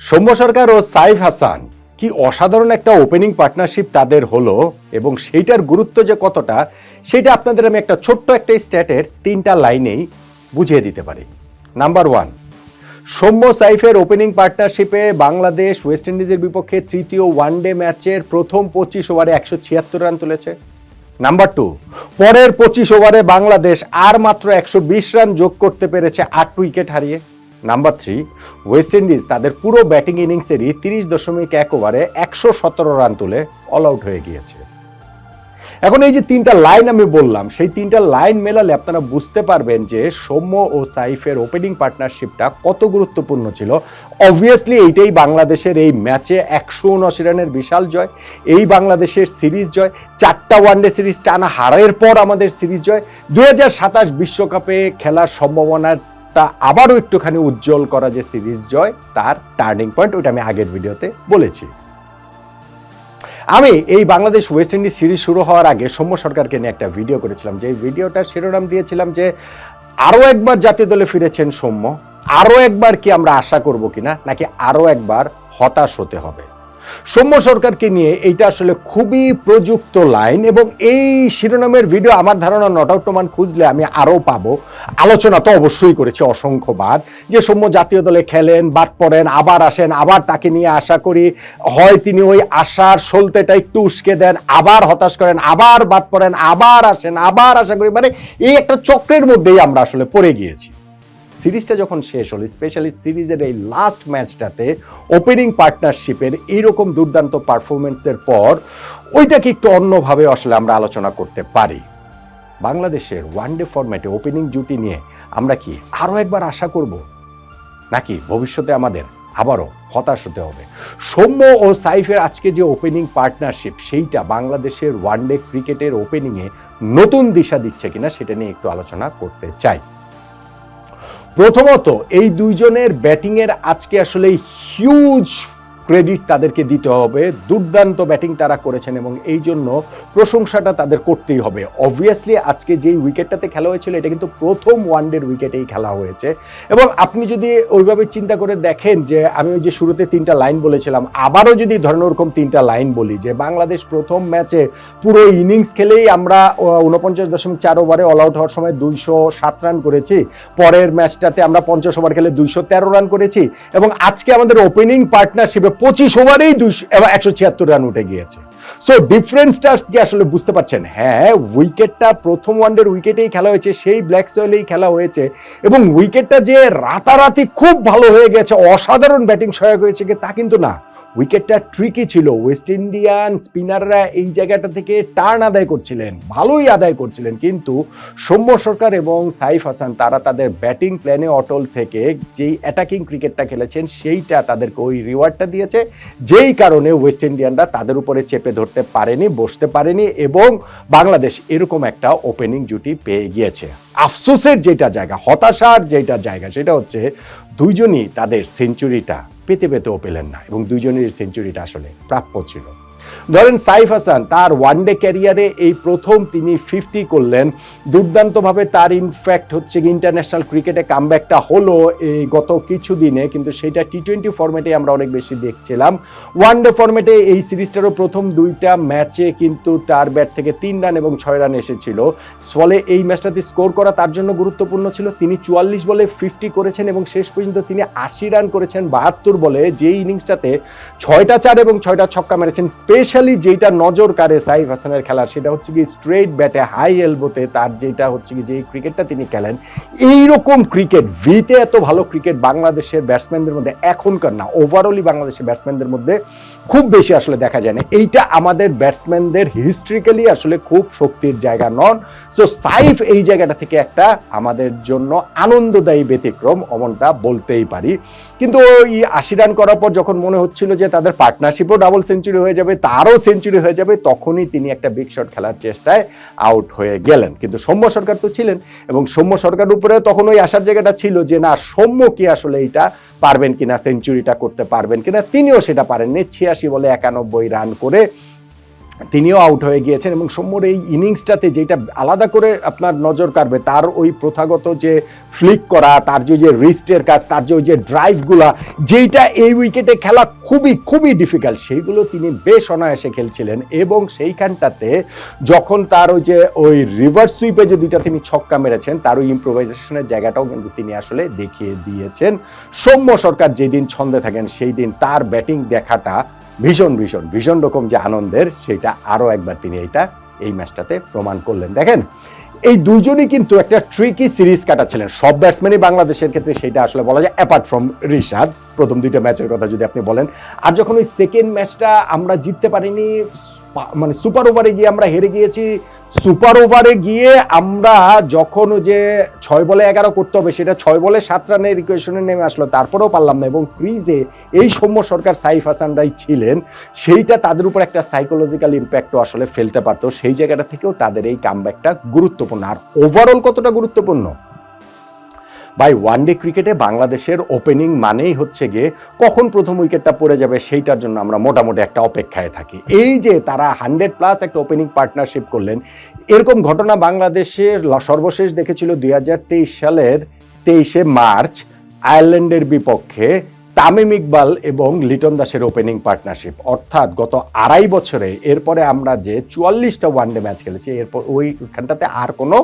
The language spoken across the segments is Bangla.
সৌম্য সরকার ও সাইফ হাসান কি অসাধারণ একটা ওপেনিং পার্টনারশিপ তাদের হলো, এবং সেইটার গুরুত্ব যে কতটা সেটা আপনাদের আমি একটা ছোট্ট একটা স্ট্যাটের 3টা লাইনেই বুঝিয়ে দিতে পারি। নাম্বার 1, সৌম্য সাইফের ওপেনিং পার্টনারশিপে বাংলাদেশ ওয়েস্ট ইন্ডিজের বিপক্ষে তৃতীয় ওয়ানডে ম্যাচের প্রথম 25 ওভারে 176 রান তুলেছে। নাম্বার 2, পরের 25 ওভারে বাংলাদেশ আর মাত্র 120 রান যোগ করতে পেরেছে 8 উইকেট হারিয়ে। নাম্বার 3, ওয়েস্ট ইন্ডিজ তাদের পুরো ব্যাটিং ইনিংসেরই 30.1 ওভারে 117 রান তুলে অল আউট হয়ে গিয়েছে। এখন এই যে 3টা লাইন আমি বললাম, সেই 3টা লাইন মেলালে আপনারা বুঝতে পারবেন যে সৌম্য ও সাইফের ওপেনিং পার্টনারশিপটা কত গুরুত্বপূর্ণ ছিল। অবভিয়াসলি এইটাই বাংলাদেশের এই ম্যাচে 179 রানের বিশাল জয়, এই বাংলাদেশের সিরিজ জয়, 4টা ওয়ানডে সিরিজ টানা হারের পর আমাদের সিরিজ জয়, 2027 বিশ্বকাপে খেলার সম্ভাবনাটা আবারও একটুখানি উজ্জ্বল করা যে সিরিজ জয়, তার টার্নিং পয়েন্ট, ওইটা আমি আগের ভিডিওতে বলেছি। আমি এই বাংলাদেশ ওয়েস্ট ইন্ডিজ সিরিজ শুরু হওয়ার আগে সৌম্য সরকারকে নিয়ে একটা ভিডিও করেছিলাম, যে ভিডিওটার শিরোনাম দিয়েছিলাম যে আরও একবার জাতীয় দলে ফিরেছেন সৌম্য, আরও একবার কি আমরা আশা করব কিনা, নাকি আরও একবার হতাশ হতে হবে। সৌম্য সরকারকে নিয়ে এইটা আসলে খুবই প্রযুক্ত লাইন, এবং এই শিরোনামের ভিডিও আমার ধারণা নট আউট টোমান খুঁজলে আমি আরও পাবো। আলোচনা তো অবশ্যই করেছি অসংখ্যবার, যে সৌম্য জাতীয় দলে খেলেন, বাদ পড়েন, আবার আসেন, আবার তাকে নিয়ে আশা করি, হয় তিনি ওই আশার সলতেটা একটু উস্কে দেন, আবার হতাশ করেন, আবার বাদ পড়েন, আবার আসেন, আবার আশা করি, মানে এই একটা চক্রের মধ্যেই আমরা আসলে পড়ে গিয়েছি। সিরিজটা যখন শেষ হলো, স্পেশালি সিরিজের এই লাস্ট ম্যাচটাতে ওপেনিং পার্টনারশিপের এইরকম দুর্দান্ত পারফরমেন্সের পর ওইটাকে একটু অন্যভাবে আসলে আমরা আলোচনা করতে পারি। বাংলাদেশের ওয়ানডে ফরম্যাটে ওপেনিং জুটি নিয়ে আমরা কি আরও একবার আশা করব, নাকি ভবিষ্যতে আমাদের আবারও হতাশ হতে হবে? সৌম্য ও সাইফের আজকে যে ওপেনিং পার্টনারশিপ, সেইটা বাংলাদেশের ওয়ানডে ক্রিকেটের ওপেনিংয়ে নতুন দিশা দিচ্ছে কিনা সেটা নিয়ে একটু আলোচনা করতে চাই। প্রথমত, এই দুইজনের ব্যাটিংয়ের আজকে আসলে হিউজ ক্রেডিট তাদেরকে দিতে হবে। দুর্দান্ত ব্যাটিং তারা করেছেন, এবং এই জন্য প্রশংসাটা তাদের করতেই হবে। অবভিয়াসলি আজকে যেই উইকেটটাতে খেলা হয়েছিল, এটা কিন্তু প্রথম ওয়ানডের উইকেটেই খেলা হয়েছে, এবং আপনি যদি ওইভাবে চিন্তা করে দেখেন, যে আমি ওই যে শুরুতে 3টা লাইন বলেছিলাম, আবারও যদি ধরেন ওরকম 3টা লাইন বলি, যে বাংলাদেশ প্রথম ম্যাচে পুরো ইনিংস খেলেই আমরা 49.4 ওভারে অল আউট হওয়ার সময় 207 রান করেছি, পরের ম্যাচটাতে আমরা 50 ওভার খেলে 213 রান করেছি, এবং আজকে আমাদের ওপেনিং পার্টনারশিপে 25 ওভারেই 176 রান উঠে গিয়েছে। সো ডিফারেন্সটা কি আসলে বুঝতে পারছেন? হ্যাঁ, উইকেটটা প্রথম ওয়ানডের উইকেটেই খেলা হয়েছে, সেই ব্ল্যাক সয়েলেই খেলা হয়েছে, এবং উইকেটটা যে রাতারাতি খুব ভালো হয়ে গেছে, অসাধারণ ব্যাটিং সহায়ক হয়েছে তা কিন্তু না। উইকেটটা ট্রিকি ছিল, ওয়েস্ট ইন্ডিয়ান স্পিনাররা এই জায়গাটা থেকে টার্ন আদায় করছিলেন, ভালোই আদায় করছিলেন, কিন্তু সৌম্য সরকার এবং সাইফ হাসান তারা তাদের ব্যাটিং প্ল্যানে অটল থেকে যেই অ্যাটাকিং ক্রিকেটটা খেলেছেন, সেইটা তাদেরকে ওই রিওয়ার্ডটা দিয়েছে, যেই কারণে ওয়েস্ট ইন্ডিয়ানরা তাদের উপরে চেপে ধরতে পারেনি, বসতে পারেনি, এবং বাংলাদেশ এরকম একটা ওপেনিং জুটি পেয়ে গিয়েছে। আফসোসের যেটা জায়গা, হতাশার যেটা জায়গা, সেটা হচ্ছে দুইজনই তাদের সেঞ্চুরিটা পেতে পেতেও পেলেন না, এবং দুইজনের সেঞ্চুরিটা আসলে প্রাপ্য ছিল। ধরেন সাইফ হাসান তার ওয়ানডে ক্যারিয়ারে এই প্রথম তিনি 50 করলেন, দুর্দান্তভাবে তার ইনফ্যাক্ট হচ্ছে ইন্টারন্যাশনাল ক্রিকেটে কামব্যাকটা হলো এই গত কিছুদিনে, কিন্তু সেটা টি-20 ফরম্যাটে আমরা অনেক বেশি দেখছিলাম। ওয়ানডে ফরম্যাটে এই সিরিজটারও প্রথম 2টা ম্যাচে কিন্তু তার ব্যাট থেকে 3 রান এবং 6 রান এসেছিল, ফলে এই ম্যাচটাতে স্কোর করা তার জন্য গুরুত্বপূর্ণ ছিল। তিনি 44 বলে 50 করেছেন, এবং শেষ পর্যন্ত তিনি 80 রান করেছেন 72 বলে, যেই ইনিংসটাতে 6টা 4 এবং 6টা ছক্কা মেরেছেন। স্পেশালি যেটা নজর কাড়ে সাইফ হাসানের খেলার, সেটা হচ্ছে কি স্ট্রেট ব্যাটে হাই এলবোতে তার যেটা হচ্ছে কি যে ক্রিকেটটা তিনি খেলেন, এইরকম ক্রিকেট, ভিতে এত ভালো ক্রিকেট বাংলাদেশের ব্যাটসম্যানদের মধ্যে এখনকার না, ওভারঅলই বাংলাদেশের ব্যাটসম্যানদের মধ্যে খুব বেশি আসলে দেখা যায় না। এইটা আমাদের ব্যাটসম্যানদের হিস্ট্রিক্যালি আসলে খুব শক্তির জায়গা নন। সো সাইফ এই জায়গাটা থেকে একটা আমাদের জন্য আনন্দদায়ী ব্যতিক্রম, অমনটা বলতেই পারি। কিন্তু ওই 80 রান করার পর যখন মনে হচ্ছিল যে তাদের পার্টনারশিপও ডাবল সেঞ্চুরি হয়ে যাবে, তারও সেঞ্চুরি হয়ে যাবে, তখনই তিনি একটা বিগ শট খেলার চেষ্টায় আউট হয়ে গেলেন। কিন্তু সৌম্য সরকার তো ছিলেন, এবং সৌম্য সরকার উপরে তখন ওই আসার জায়গাটা ছিল যে না, সৌম্য কি আসলে এইটা পারবেন কিনা, সেঞ্চুরিটা করতে পারবেন কিনা। তিনিও সেটা পারেননি, 86 বলে 91 রান করে তিনিও আউট হয়ে গিয়েছেন। এবং সৌম্যর এই ইনিংসটাতে যেটা আলাদা করে আপনার নজর কাড়বে, তার ওই প্রথাগত যে ফ্লিক করা, তার যে রিস্টের কাজ, তার যে ড্রাইভগুলা, যেটা এই উইকেটে খেলা খুবই খুবই ডিফিকাল্ট, সেইগুলো তিনি বেশ অনায়াসে খেলছিলেন। এবং সেইখানটাতে যখন তার ওই রিভার্স সুইপে যে দুইটা তিনি ছক্কা মেরেছেন, তার ওই ইম্প্রোভাইজেশনের জায়গাটাও কিন্তু তিনি আসলে দেখিয়ে দিয়েছেন। সৌম্য সরকার যেদিন ছন্দে থাকেন সেই দিন তার ব্যাটিং দেখাটা ভীষণ ভীষণ ভীষণ রকম যে আনন্দের, সেটা আরও একবার তিনি এই ম্যাচটাতে প্রমাণ করলেন। দেখেন, এই দুজনই কিন্তু একটা ট্রিকি সিরিজ কাটাচ্ছিলেন সব ব্যাটসম্যানই বাংলাদেশের ক্ষেত্রে, সেটা আসলে বলা যায় অ্যাপার্ট ফ্রম রিশাদ, প্রথম দুইটা ম্যাচের কথা যদি আপনি বলেন। আর যখন ওই সেকেন্ড ম্যাচটা আমরা জিততে পারিনি, মানে সুপার ওভারে গিয়ে আমরা হেরে গিয়েছি, সুপার ওভারে গিয়ে আমরা যখন যে 6 বলে 11 করতে হবে, সেটা 6 বলে 7 রানের ইকুয়েশনে নেমে আসলো, তারপরেও পারলাম না। এবং ক্রিজে এই সৌম্য সরকার, সাইফ হাসানরাই ছিলেন, সেইটা তাদের উপর একটা সাইকোলজিক্যাল ইম্প্যাক্টও আসলে ফেলতে পারতো। সেই জায়গাটা থেকেও তাদের এই কামব্যাকটা গুরুত্বপূর্ণ। আর ওভারঅল কতটা গুরুত্বপূর্ণ ভাই, ওয়ানডে ক্রিকেটে বাংলাদেশের ওপেনিং মানেই হচ্ছে গিয়ে কখন প্রথম উইকেটটা পড়ে যাবে, সেইটার জন্য আমরা মোটামুটি একটা অপেক্ষায় থাকি। এই যে তারা 100+ একটা ওপেনিং পার্টনারশিপ করলেন, এরকম ঘটনা বাংলাদেশের সর্বশেষ দেখেছিল 2023 সালের 23শে মার্চ আয়ারল্যান্ডের বিপক্ষে তামিম ইকবাল এবং লিটন দাসের ওপেনিং পার্টনারশিপ। অর্থাৎ গত 2.5 বছরে এরপরে আমরা যে 44টা ওয়ানডে ম্যাচ খেলেছি, এরপর ওইখানটাতে আর কোনো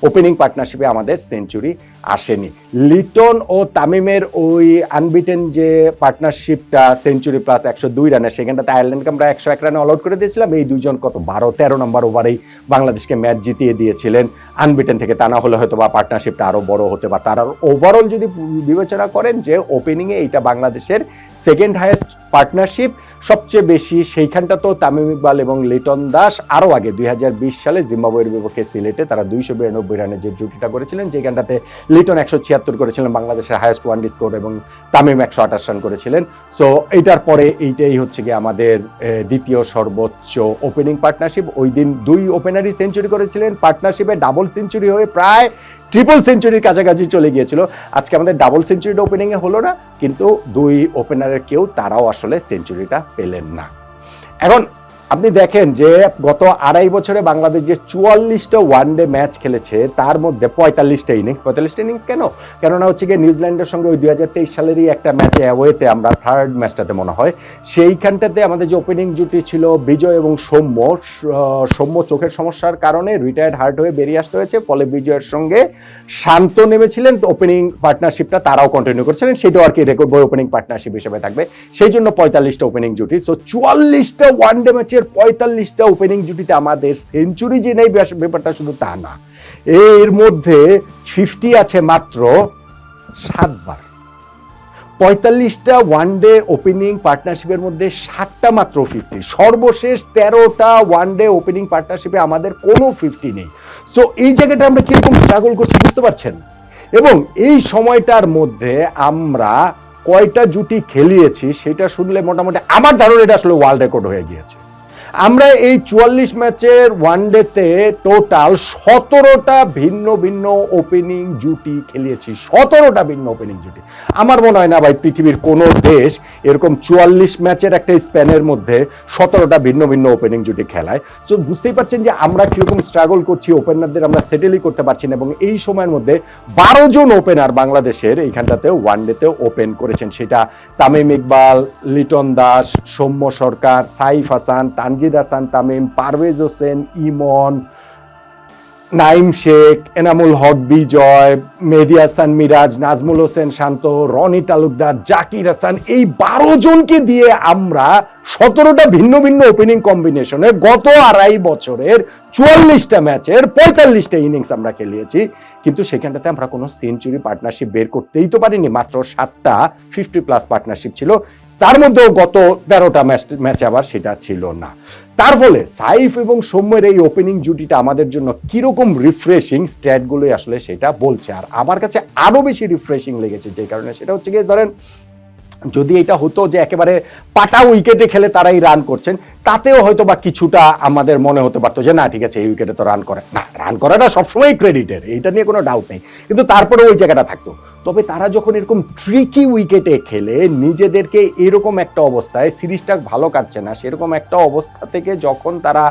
ওপেনিং পার্টনারশিপে আমাদের সেঞ্চুরি আসেনি। লিটন ও তামিমের ওই আনবিটেন যে পার্টনারশিপটা সেঞ্চুরি প্লাস 102 রানে, সেখানটাতে আয়ারল্যান্ডকে আমরা 101 রানে অল আউট করে দিয়েছিলাম। এই দুজন কত 12-13 নম্বর ওভারেই বাংলাদেশকে ম্যাচ জিতিয়ে দিয়েছিলেন আনবিটেন থেকে। তা না হলে হয়তো বা পার্টনারশিপটা আরও বড় হতে পারত। আর ওভারঅল যদি বিবেচনা করেন যে ওপেনিংয়ে এইটা বাংলাদেশের সেকেন্ড হাইয়েস্ট পার্টনারশিপ, সবচেয়ে বেশি সেইখানটা তো তামিম ইকবাল এবং লিটন দাস আরও আগে 2020 সালে জিম্বাবুয়ের বিপক্ষে সিলেটে তারা 292 রানের যে জুটিটা করেছিলেন, যেখানটাতে লিটন 176 করেছিলেন, বাংলাদেশের হাইয়েস্ট ওয়ানডে স্কোর, এবং তামিম 128 রান করেছিলেন। সো এইটার পরে এইটাই হচ্ছে গিয়ে আমাদের দ্বিতীয় সর্বোচ্চ ওপেনিং পার্টনারশিপ। ওই দিন 2 ওপেনারই সেঞ্চুরি করেছিলেন, পার্টনারশিপে ডাবল সেঞ্চুরি হয়ে প্রায় ট্রিপল সেঞ্চুরির কাছাকাছি চলে গিয়েছিল। আজকে আমাদের ডাবল সেঞ্চুরিটা ওপেনিংয়ে হলো না, কিন্তু 2 ওপেনারের কেউ তারাও আসলে সেঞ্চুরিটা পেলেন না। এখন আপনি দেখেন যে গত 2.5 বছরে বাংলাদেশ যে 44টা ওয়ানডে ম্যাচ খেলেছে, তার মধ্যে 45টা ইনিংস কেন? কেননা হচ্ছে গিয়ে নিউজিল্যান্ডের সঙ্গে ওই 2023 সালেরই একটা ম্যাচে অ্যাওয়েতে আমরা থার্ড ম্যাচটাতে মনে হয়, সেইখানটাতে আমাদের যে ওপেনিং জুটি ছিল বিজয় এবং সৌম্য চোখের সমস্যার কারণে রিটায়ার্ড হার্ট হয়ে বেরিয়ে আসতে হয়েছে, ফলে বিজয়ের সঙ্গে শান্ত নেমেছিলেন, ওপেনিং পার্টনারশিপটা তারাও কন্টিনিউ করছিলেন, সেটাও আর কি রেকর্ড বই ওপেনিং পার্টনারশিপ হিসেবে থাকবে। সেই জন্য 45টা ওপেনিং জুটি। সো 44টা ওয়ানডে ম্যাচের 45টা ওপেনিং জুটিতে আমাদের সেঞ্চুরি যে নেই ব্যাপারটা শুধু তা না, এর মধ্যে 50 আছে মাত্র 7 বার। 45টা ওয়ানডে ওপেনিং পার্টনারশিপের মধ্যে 7টা মাত্র 50। সর্বশেষ 13টা ওয়ানডে ওপেনিং পার্টনারশিপে আমাদের কোনো 50 নেই। সো এই জায়গাটা আমরা কিরকম স্ট্রাগল করছি বুঝতে পারছেন? এবং এই সময়টার মধ্যে আমরা কয়টা জুটি খেলিয়েছি সেটা শুনলে মোটামুটি আমার ধারণা এটা আসলে ওয়ার্ল্ড রেকর্ড হয়ে গিয়েছে। আমরা এই 44 ম্যাচের ওয়ানডেতে টোটাল 17টা ভিন্ন ভিন্ন ওপেনিং জুটি খেলিয়েছি। 17টা ভিন্ন ওপেনিং জুটি। আমার মনে হয় না ভাই পৃথিবীর কোনো দেশ এরকম 44 ম্যাচের একটা স্প্যানের মধ্যে 17টা ভিন্ন ভিন্ন ওপেনিং জুটি খেলায়। সো বুঝতেই পারছেন যে আমরা কিরকম স্ট্রাগল করছি, ওপেনারদের আমরা সেটেলই করতে পারছি না। এবং এই সময়ের মধ্যে 12 জন ওপেনার বাংলাদেশের এইখানটাতে ওয়ানডেতে ওপেন করেছেন, সেটা তামিম ইকবাল, লিটন দাস, সৌম্য সরকার, সাইফ হাসান, তানজিদ হাসান তামিম, পারভেজ হোসেন, ইমন, নাইম শেখ, এনামুল হক বিজয়, মেহেদী হাসান মিরাজ, নাজমুল হোসেন শান্ত, রনি তালুকদার, জাকির হাসান, এই 12 জনকে দিয়ে আমরা 17টা ভিন্ন ভিন্ন ওপেনিং কম্বিনেশনে গত 2.5 বছরের 44টা ম্যাচের 45টা ইনিংস আমরা খেলিয়েছি। কিন্তু সেখানটাতে আমরা কোনো সেঞ্চুরি পার্টনারশিপ বের করতেই তো পারিনি। মাত্র 7টা 50+ পার্টনারশিপ ছিল, তার মধ্যেও গত 13টা ম্যাচে আবার সেটা ছিল না। তার ফলে সাইফ এবং সৌম্যের এই ওপেনিং জুটিটা আমাদের জন্য কিরকম রিফ্রেশিং, স্ট্যাটগুলোই আসলে সেটা বলছে। আর আমার কাছে আরো বেশি রিফ্রেশিং লেগেছে যে কারণে, সেটা হচ্ছে গিয়ে ধরেন যদি এটা হতো যে একেবারে পাটা উইকেটে খেলে তারাই রান করছেন, তাতেও হয়তো বা কিছুটা আমাদের মনে হতে পারতো যে না ঠিক আছে এই উইকেটে তো রান করে না, রান করাটা সবসময় ক্রেডিটের, এইটা নিয়ে কোনো ডাউট নেই, কিন্তু তারপরে ওই জায়গাটা থাকতো। তবে তারা যখন এরকম ট্রিকি উইকেটে খেলে নিজেদেরকে এরকম একটা অবস্থায়, সিরিজটা ভালো কাটছে না সেরকম একটা অবস্থা থেকে যখন তারা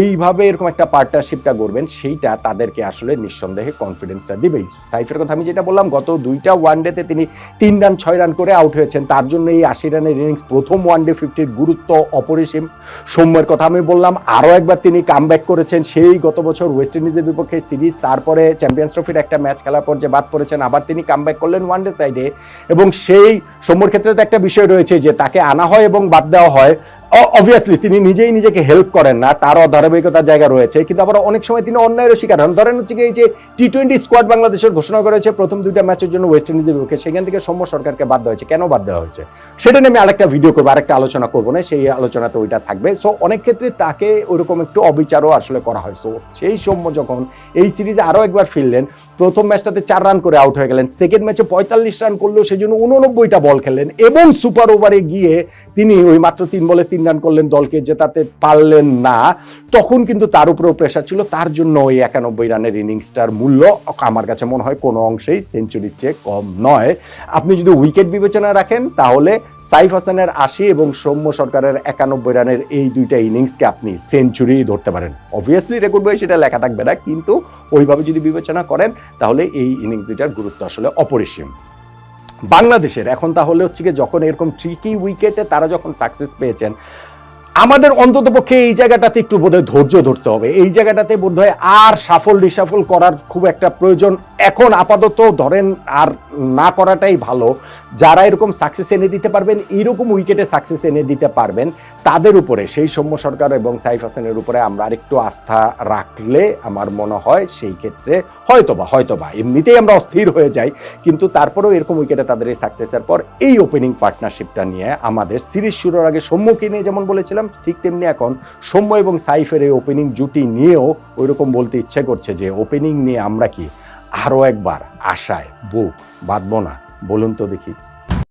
এইভাবে এরকম একটা পার্টনারশিপটা করবেন, সেইটা তাদেরকে আসলে নিঃসন্দেহে কনফিডেন্সটা দিবেই। সাইফের কথা আমি যেটা বললাম, গত 2টা ওয়ানডেতে তিনি 3 রান 6 রান করে আউট হয়েছেন, তার জন্য এই 80 রানের ইনিংস, প্রথম ওয়ানডে 50-র গুরুত্ব অপরিসীম। সৌম্যের কথা আমি বললাম, আরও একবার তিনি কামব্যাক করেছেন, সেই গত বছর ওয়েস্ট ইন্ডিজের বিপক্ষে সিরিজ, তারপরে চ্যাম্পিয়ন্স ট্রফির একটা ম্যাচ খেলার পর যে বাদ পড়েছেন, আবার তিনি কামব্যাক করলেন ওয়ানডে সাইডে। এবং সেই সৌম্যর ক্ষেত্রে তো একটা বিষয় রয়েছে যে তাকে আনা হয় এবং বাদ দেওয়া হয়, অবভিয়াসলি তিনি নিজেই নিজেকে হেল্প করেন না, তারও ধারাবাহিকতার জায়গা রয়েছে, কিন্তু আবার অনেক সময় তিনি অন্যায়ের শিকার হন। ধরেন হচ্ছে এই যে টি-20 স্কোয়াড বাংলাদেশের ঘোষণা করেছে প্রথম 2টা ম্যাচের জন্য ওয়েস্ট ইন্ডিজের বিপক্ষে, সেখান থেকে সৌম্য সরকারকে বাদ দেওয়া হয়েছে। কেন বাদ দেওয়া হয়েছে সেটা নিয়ে আমি আরেকটা ভিডিও করবো, আরেকটা আলোচনা করবো না, সেই আলোচনাতে ওইটা থাকবে। সো অনেক ক্ষেত্রে তাকে ওইরকম একটু অবিচারও আসলে করা হয়। সো সেই সৌম্য যখন এই সিরিজে আরও একবার ফিরলেন, প্রথম ম্যাচটাতে 4 রান করে আউট হয়ে গেলেন, সেকেন্ড ম্যাচে 45 রান করলেও সেই জন্য 89টা বল খেললেন, এবং সুপার ওভারে গিয়ে তিনি ওই মাত্র 3 বলে 3 রান করলেন, দলকে জেতাতে পারলেন না। তখন কিন্তু তার উপরেও প্রেশার ছিল, তার জন্য ওই 91 রানের ইনিংসটার মূল্য আমার কাছে মনে হয় কোনো অংশেই সেঞ্চুরির চেয়ে কম নয়। আপনি যদি উইকেট বিবেচনা রাখেন তাহলে সাইফ হাসানের 80 এবং সৌম্য সরকারের 91 রানের এই 2টা ইনিংসকে আপনি সেঞ্চুরি ধরতে পারেন। অবভিয়াসলি রেকর্ড বই সেটা লেখা থাকবে না, কিন্তু ওইভাবে যদি বিবেচনা করেন তাহলে এই ইনিংস 2টার গুরুত্ব আসলে অপরিসীম। বাংলাদেশের এখন তাহলে হচ্ছে কি, যখন এরকম ট্রিকি উইকেটে তারা যখন সাকসেস পেয়েছেন, আমাদের অন্তত পক্ষে এই জায়গাটাতে একটু বোধহয় ধৈর্য ধরতে হবে। এই জায়গাটাতে বোধহয় আর সাফল রিসাফল করার খুব একটা প্রয়োজন এখন আপাতত ধরেন আর না করাটাই ভালো। যারা এরকম সাকসেস এনে দিতে পারবেন, এইরকম উইকেটে সাকসেস এনে দিতে পারবেন, তাদের উপরে, সেই সৌম্য সরকার এবং সাইফ হাসানের উপরে আমরা আরেকটু আস্থা রাখলে আমার মনে হয় সেই ক্ষেত্রে হয়তোবা এমনিতেই আমরা অস্থির হয়ে যাই, কিন্তু তারপরেও এরকম উইকেটে তাদের এই সাকসেসের পর এই ওপেনিং পার্টনারশিপটা নিয়ে আমাদের সিরিজ শুরুর আগে সৌম্যকে নিয়ে যেমন বলেছিলাম, ঠিক তেমনি এখন সৌম্য এবং সাইফের এই ওপেনিং জুটি নিয়েও ওইরকম বলতে ইচ্ছে করছে যে ওপেনিং নিয়ে আমরা কি আরও একবার আশায় বুক বাঁধবো না? বলুন তো দেখি।